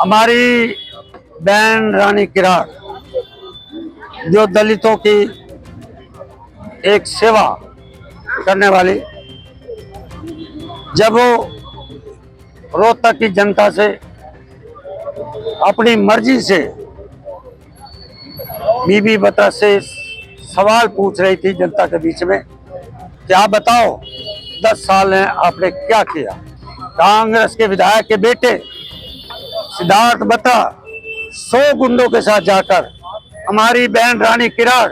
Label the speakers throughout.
Speaker 1: हमारी बहन रानी किराड़ जो दलितों की एक सेवा करने वाली, जब वो रोहतक की जनता से अपनी मर्जी से बीबी बता से सवाल पूछ रही थी जनता के बीच में, क्या बताओ 10 साल में आपने क्या किया। कांग्रेस के विधायक के बेटे सिद्धार्थ बत्रा 100 गुंडों के साथ जाकर हमारी बहन रानी किराड़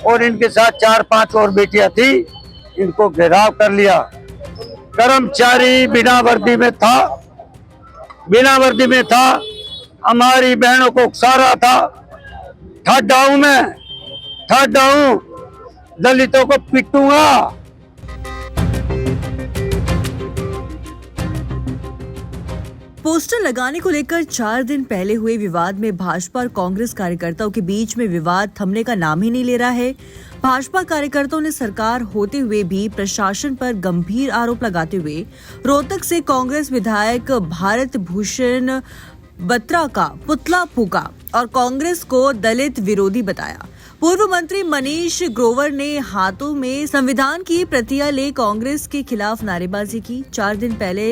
Speaker 1: और इनके साथ 4-5 और बेटियां थी, इनको घेराव कर लिया। कर्मचारी बिना वर्दी में था, हमारी बहनों को उकसा रहा था। ठड्डा हूं, दलितों को पीटूंगा।
Speaker 2: पोस्टर लगाने को लेकर 4 दिन पहले हुए विवाद में भाजपा और कांग्रेस कार्यकर्ताओं के बीच में विवाद थमने का नाम ही नहीं ले रहा है। भाजपा कार्यकर्ताओं ने सरकार होते हुए भी प्रशासन पर गंभीर आरोप लगाते हुए रोहतक से कांग्रेस विधायक भारत भूषण बत्रा का पुतला फूका और कांग्रेस को दलित विरोधी बताया। पूर्व मंत्री मनीष ग्रोवर ने हाथों में संविधान की प्रतियां ले कांग्रेस के खिलाफ नारेबाजी की। 4 दिन पहले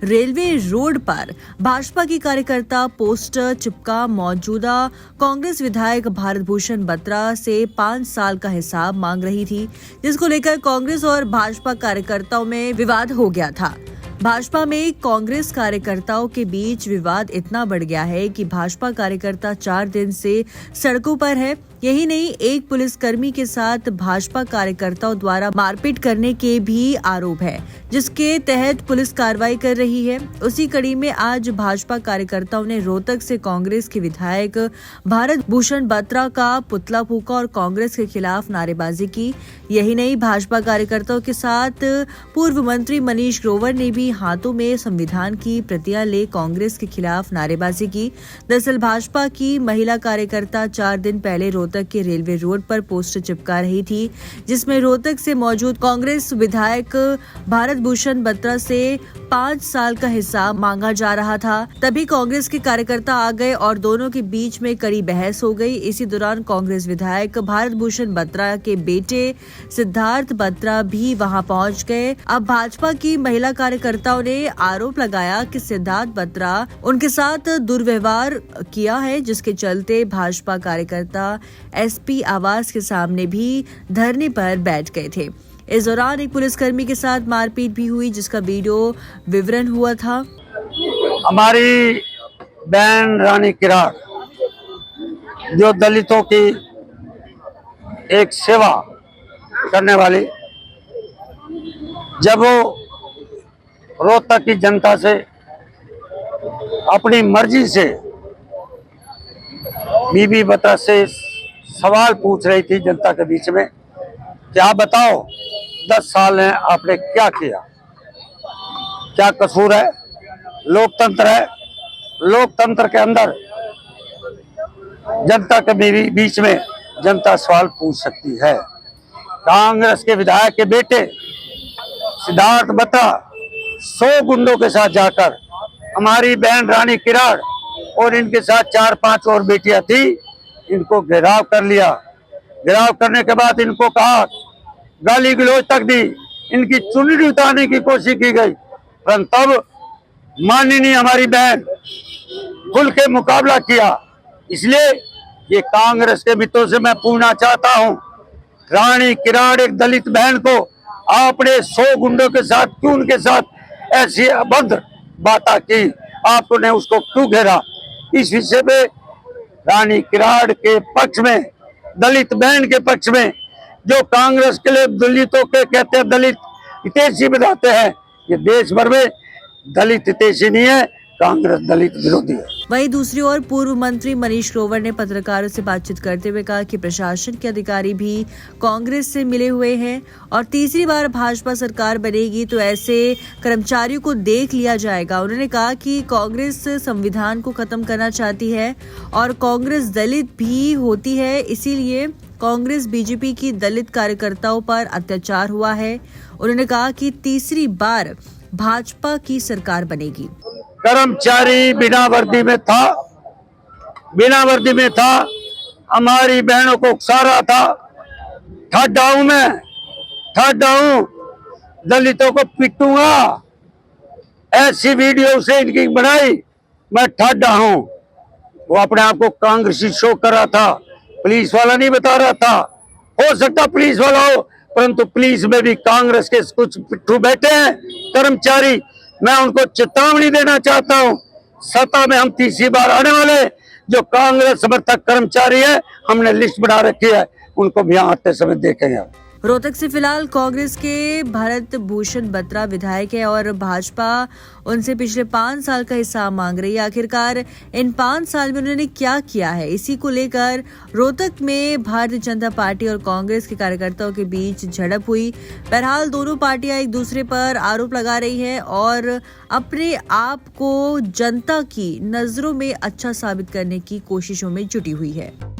Speaker 2: रेलवे रोड पर भाजपा की कार्यकर्ता पोस्टर चिपका मौजूदा कांग्रेस विधायक भारत भूषण बत्रा से 5 साल का हिसाब मांग रही थी, जिसको लेकर कांग्रेस और भाजपा कार्यकर्ताओं में विवाद हो गया था। भाजपा में कांग्रेस कार्यकर्ताओं के बीच विवाद इतना बढ़ गया है कि भाजपा कार्यकर्ता 4 दिन से सड़कों पर है। यही नहीं, एक पुलिसकर्मी के साथ भाजपा कार्यकर्ताओं द्वारा मारपीट करने के भी आरोप है, जिसके तहत पुलिस कार्रवाई कर रही है। उसी कड़ी में आज भाजपा कार्यकर्ताओं ने रोहतक से कांग्रेस के विधायक भारत भूषण बत्रा का पुतला फूका और कांग्रेस के खिलाफ नारेबाजी की। यही नहीं, भाजपा कार्यकर्ताओं के साथ पूर्व मंत्री मनीष ग्रोवर ने भी हाथों में संविधान की प्रतियां ले कांग्रेस के खिलाफ नारेबाजी की। दरअसल भाजपा की महिला कार्यकर्ता 4 दिन पहले रोहतक के रेलवे रोड पर पोस्टर चिपका रही थी, जिसमें रोहतक से मौजूद कांग्रेस विधायक भारत भूषण बत्रा से 5 साल का हिसाब मांगा जा रहा था। तभी कांग्रेस के कार्यकर्ता आ गए और दोनों के बीच में कड़ी बहस हो गई। इसी दौरान कांग्रेस विधायक भारत भूषण बत्रा के बेटे सिद्धार्थ बत्रा भी वहां पहुंच गए। अब भाजपा की महिला कार्यकर्ताओं ने आरोप लगाया कि सिद्धार्थ बत्रा उनके साथ दुर्व्यवहार किया है, जिसके चलते भाजपा कार्यकर्ता एसपी आवास के सामने भी धरने पर बैठ गए थे। इस दौरान एक पुलिसकर्मी के साथ मारपीट भी हुई, जिसका वीडियो विवरण हुआ था।
Speaker 1: हमारी बहन रानी किराड़ जो दलितों की एक सेवा करने वाली, जब वो रोहतक की जनता से अपनी मर्जी से बीबी बता से सवाल पूछ रही थी जनता के बीच में, क्या बताओ 10 साल में आपने क्या किया, क्या कसूर है। लोकतंत्र है, लोकतंत्र के अंदर जनता के बीच में जनता सवाल पूछ सकती है। कांग्रेस के विधायक के बेटे सिद्धार्थ बत्रा 100 गुंडों के साथ जाकर हमारी बहन रानी किराड़ और इनके साथ 4-5 और बेटियां थी, इनको घेराव कर लिया। घेराव करने के बाद इनको कहा, गाली गलौज तक दी, इनकी चुनरी उतारने की कोशिश की गई, परंतु तब माननीय हमारी बहन खुल के मुकाबला किया। इसलिए ये कांग्रेस के मित्रों से मैं पूछना चाहता हूं, रानी किराड़ एक दलित बहन को आपने 100 गुंडों के साथ क्यों उनके साथ ऐसी अभद्र बातें की, आपने उसको क्यों घेरा। इस विषय पे रानी किराड़ के पक्ष में, दलित बहन के पक्ष में, जो कांग्रेस के लिए दलितों के कहते हैं दलित हितैषी बताते हैं, ये देश भर में दलित हितैषी नहीं है, कांग्रेस दलित विरोधी है।
Speaker 2: वहीं दूसरी ओर पूर्व मंत्री मनीष ग्रोवर ने पत्रकारों से बातचीत करते हुए कहा कि प्रशासन के अधिकारी भी कांग्रेस से मिले हुए हैं और तीसरी बार भाजपा सरकार बनेगी तो ऐसे कर्मचारियों को देख लिया जाएगा। उन्होंने कहा कि कांग्रेस संविधान को खत्म करना चाहती है और कांग्रेस दलित भी होती है, इसीलिए कांग्रेस बीजेपी की दलित कार्यकर्ताओं पर अत्याचार हुआ है। उन्होंने कहा कि तीसरी बार भाजपा की सरकार बनेगी।
Speaker 1: कर्मचारी बिना वर्दी में था, हमारी बहनों को उकसा रहा था। ठाडा हूं मैं, दलितों को पीटूंगा, ऐसी वीडियो उसे इनकी बनाई, मैं ठाडा हूं। वो अपने आप को कांग्रेसी शो कर रहा था, पुलिस वाला नहीं बता रहा था। हो सकता पुलिस वाला हो, परंतु पुलिस में भी कांग्रेस के कुछ पिट्ठू बैठे हैं कर्मचारी। मैं उनको चेतावनी देना चाहता हूं, सत्ता में हम तीसरी बार आने वाले जो कांग्रेस समर्थक कर्मचारी है, हमने लिस्ट बना रखी है, उनको भी यहाँ आते समय देखेंगे।
Speaker 2: रोहतक से फिलहाल कांग्रेस के भरत भूषण बत्रा विधायक है और भाजपा उनसे पिछले 5 साल का हिसाब मांग रही है। आखिरकार इन 5 साल में उन्होंने क्या किया है, इसी को लेकर रोहतक में भारतीय जनता पार्टी और कांग्रेस के कार्यकर्ताओं के बीच झड़प हुई। बहरहाल दोनों पार्टियां एक दूसरे पर आरोप लगा रही है और अपने आप को जनता की नजरों में अच्छा साबित करने की कोशिशों में जुटी हुई है।